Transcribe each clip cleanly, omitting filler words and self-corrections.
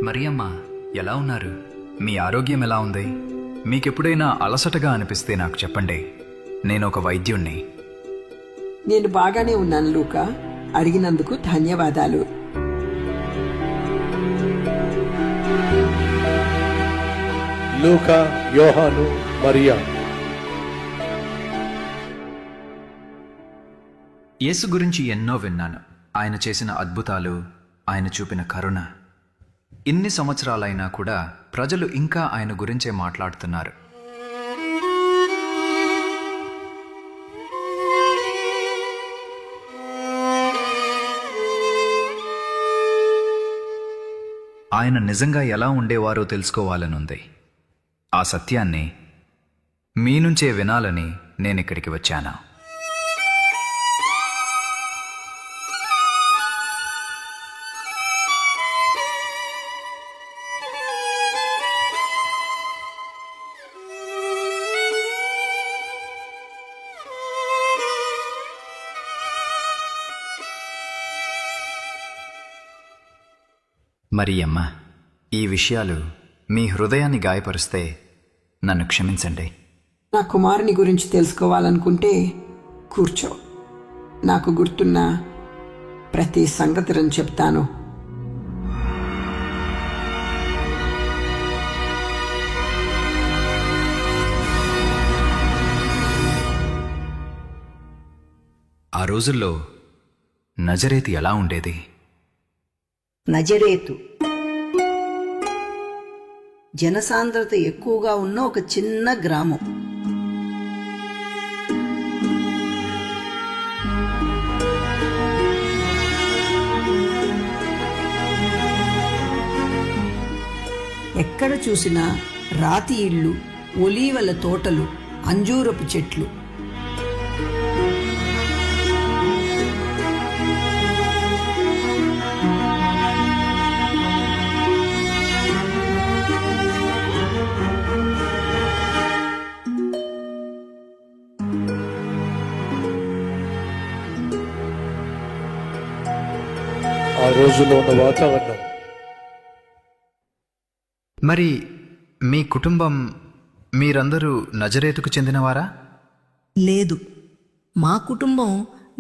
మరియమ్మ, ఎలా ఉన్నారు? మీ ఆరోగ్యం ఎలా ఉంది? మీకెప్పుడైనా అలసటగా అనిపిస్తే నాకు చెప్పండి. నేను ఒక వైద్యుణ్ణి. నేను బాగానే ఉన్నాను లూకా. అడిగినందుకు ధన్యవాదాలు. లూకా, యోహాను, మరియా. యేసు గురించి ఎన్నో విన్నాను. ఆయన చేసిన అద్భుతాలు, ఆయన చూపిన కరుణ. ఇన్ని సంవత్సరాలైనా కూడా ప్రజలు ఇంకా ఆయన గురించే మాట్లాడుతున్నారు. ఆయన నిజంగా ఎలా ఉండేవారో తెలుసుకోవాలనుంది. ఆ సత్యాన్ని మీ నుంచే వినాలని నేనిక్కడికి వచ్చాను. మరియమ్మ, ఈ విషయాలు మీ హృదయాన్ని గాయపరుస్తే నన్ను క్షమించండి. నా కుమారుని గురించి తెలుసుకోవాలనుకుంటే కూర్చో. నాకు గుర్తున్న ప్రతి సంగతిని చెప్తాను. ఆ రోజుల్లో నజరేతు ఎలా ఉండేది? నజరేతు జనసాంద్రత ఎక్కువగా ఉన్న ఒక చిన్న గ్రామం. ఎక్కడ చూసినా రాతి ఇళ్ళు, ఒలీవల తోటలు, అంజూరపు చెట్లు. ఆ రోజుల్లో ఉన్న వాతావరణం. మరి మీ కుటుంబం, మీరందరూ నజరేతుకు చెందినవారా? లేదు, మా కుటుంబం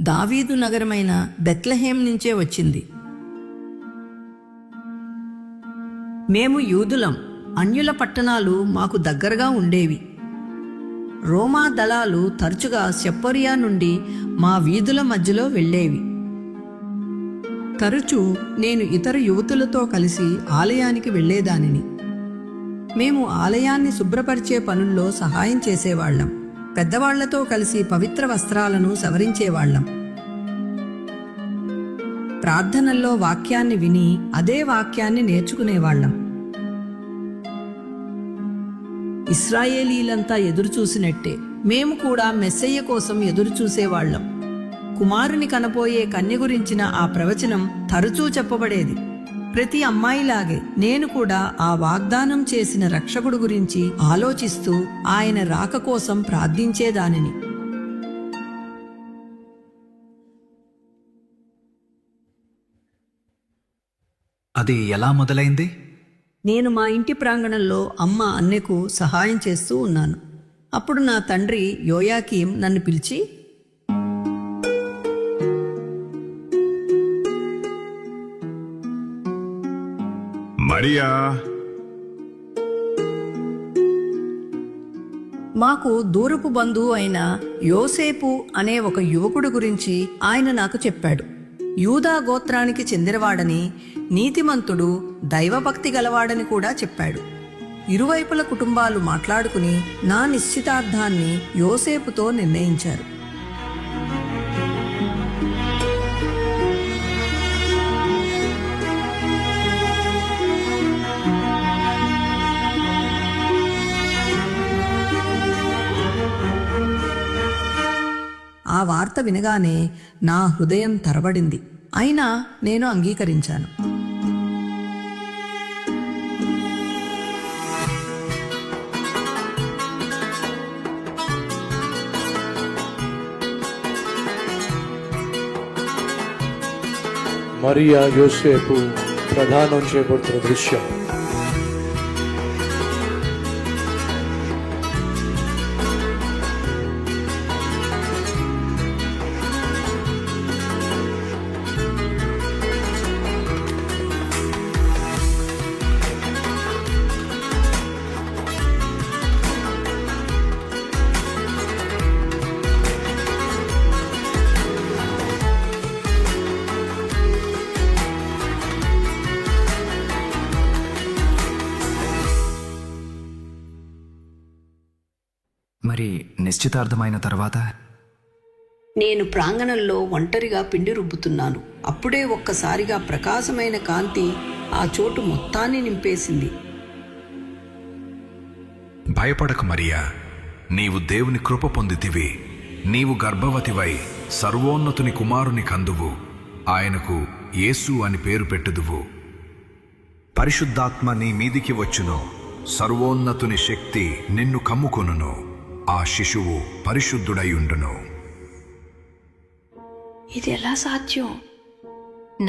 దావీదు నగరమైన బెత్లెహేం నుంచే వచ్చింది. మేము యూదులం. అన్యుల పట్టణాలు మాకు దగ్గరగా ఉండేవి. రోమా దళాలు తరచుగా సెప్పరియా నుండి మా వీధుల మధ్యలో వెళ్ళేవి. తరచూ నేను ఇతర యువతులతో కలిసి ఆలయానికి వెళ్ళేదానిని. మేము ఆలయాన్ని శుభ్రపరిచే పనుల్లో సహాయం చేసేవాళ్లం. పెద్దవాళ్లతో కలిసి పవిత్ర వస్త్రాలను సవరించేవాళ్లం. ప్రార్థనల్లో వాక్యాన్ని విని అదే వాక్యాన్ని నేర్చుకునేవాళ్లం. ఇశ్రాయేలీలంతా ఎదురుచూసినట్టే మేము కూడా మెస్సయ్య కోసం ఎదురుచూసేవాళ్లం. కుమారుని కనపోయే కన్య గురించిన ఆ ప్రవచనం తరచూ చెప్పబడేది. ప్రతి అమ్మాయిలాగే నేను కూడా ఆ వాగ్దానం చేసిన రక్షకుడు గురించి ఆలోచిస్తూ ఆయన రాక కోసం ప్రార్థించేదానిని. అది ఎలా మొదలైంది? నేను మా ఇంటి ప్రాంగణంలో అమ్మ అన్నెకు సహాయం చేస్తూ ఉన్నాను. అప్పుడు నా తండ్రి యోయాకీం నన్ను పిలిచి, మరియా, మాకు దూరపు బంధువు అయిన యోసేపు అనే ఒక యువకుడు గురించి ఆయన నాకు చెప్పాడు. యూదా గోత్రానికి చెందినవాడని, నీతిమంతుడు, దైవభక్తి గలవాడని కూడా చెప్పాడు. ఇరువైపుల కుటుంబాలు మాట్లాడుకుని నా నిశ్చితార్థాన్ని యోసేపుతో నిర్ణయించారు. ఆ వార్త వినగానే నా హృదయం తరబడింది. అయినా నేను అంగీకరించాను. మరియా యోసేపు ప్రదానం చేయబడుతున్న దృశ్యం. నిశ్చితార్థమైన తర్వాత నేను ప్రాంగణంలో ఒంటరిగా పిండి రుబ్బుతున్నాను. అప్పుడే ఒక్కసారిగా ప్రకాశమైన కాంతి ఆ చోటు మొత్తాన్ని నింపేసింది. భయపడకు మరియా, నీవు దేవుని కృప పొందితివి. నీవు గర్భవతివై సర్వోన్నతుని కుమారుని కందువు. ఆయనకు యేసు అని పేరు పెట్టుదువు. పరిశుద్ధాత్మ నీ మీదికి వచ్చును. సర్వోన్నతుని శక్తి నిన్ను కమ్ముకొనును. ఆ శిశువు పరిశుద్ధుడైయుండును. ఇది ఎలా సాధ్యం?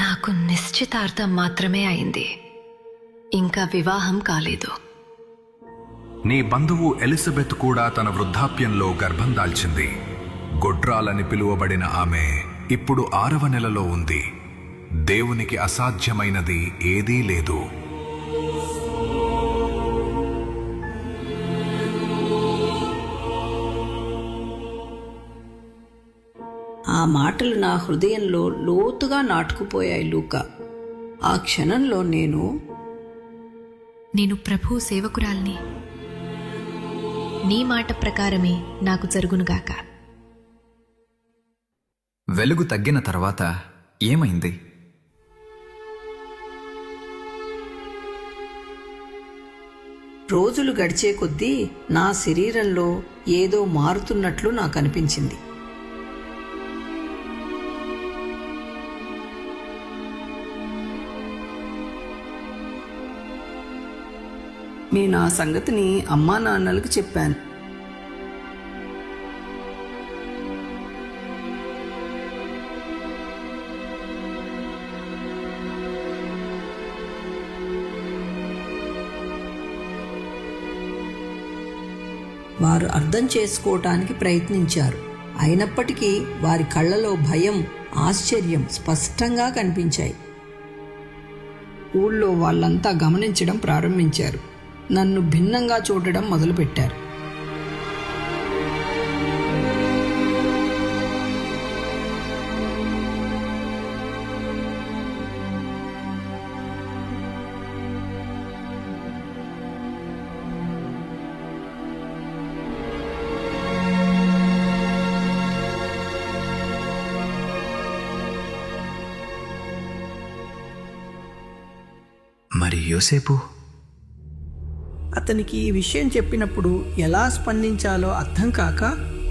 నాకు నిశ్చితార్థం మాత్రమే అయింది, ఇంకా వివాహం కాలేదు. నీ బంధువు ఎలిజబెత్ కూడా తన వృద్ధాప్యంలో గర్భం దాల్చింది. గొడ్రాలని పిలువబడిన ఆమె ఇప్పుడు 6వ నెలలో ఉంది. దేవునికి అసాధ్యమైనది ఏదీ లేదు. ఆ మాటలు నా హృదయంలో లోతుగా నాటుకుపోయాయి లూకా. ఆ క్షణంలో నేను ప్రభు సేవకురాల్ని. నీ మాట ప్రకారమే నాకు జరుగునుగాక. వెలుగు తగ్గిన తర్వాత ఏమైంది? రోజులు గడిచే కొద్దీ నా శరీరంలో ఏదో మారుతున్నట్లు నాకు అనిపించింది. నేను ఆ సంగతిని అమ్మా నాన్నలకు చెప్పాను. వారు అర్థం చేసుకోవటానికి ప్రయత్నించారు. అయినప్పటికీ వారి కళ్ళలో భయం, ఆశ్చర్యం స్పష్టంగా కనిపించాయి. ఊళ్ళో వాళ్ళంతా గమనించడం ప్రారంభించారు. నన్ను భిన్నంగా చూడడం మొదలుపెట్టారు. మరి యోసేపు? అతనికి ఈ విషయం చెప్పినప్పుడు ఎలా స్పందించాలో అర్థం కాక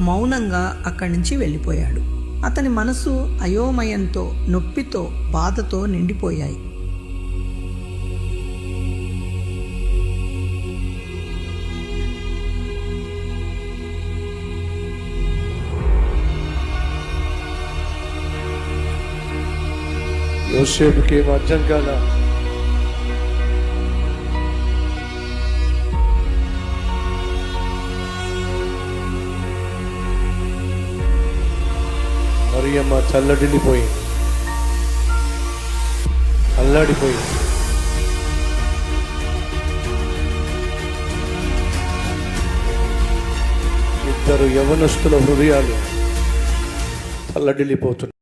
మౌనంగా అక్కడి నుంచి వెళ్ళిపోయాడు. అతని మనసు అయోమయంతో, నొప్పితో, బాధతో నిండిపోయాయి. యోసేపుకి ఏం అర్థం కాదా? మరియమ్మ చల్లడిల్లిపోయింది, అల్లాడిపోయింది. ఇద్దరు యవనస్తుల హృదయాలు చల్లడిల్లిపోతున్నాయి.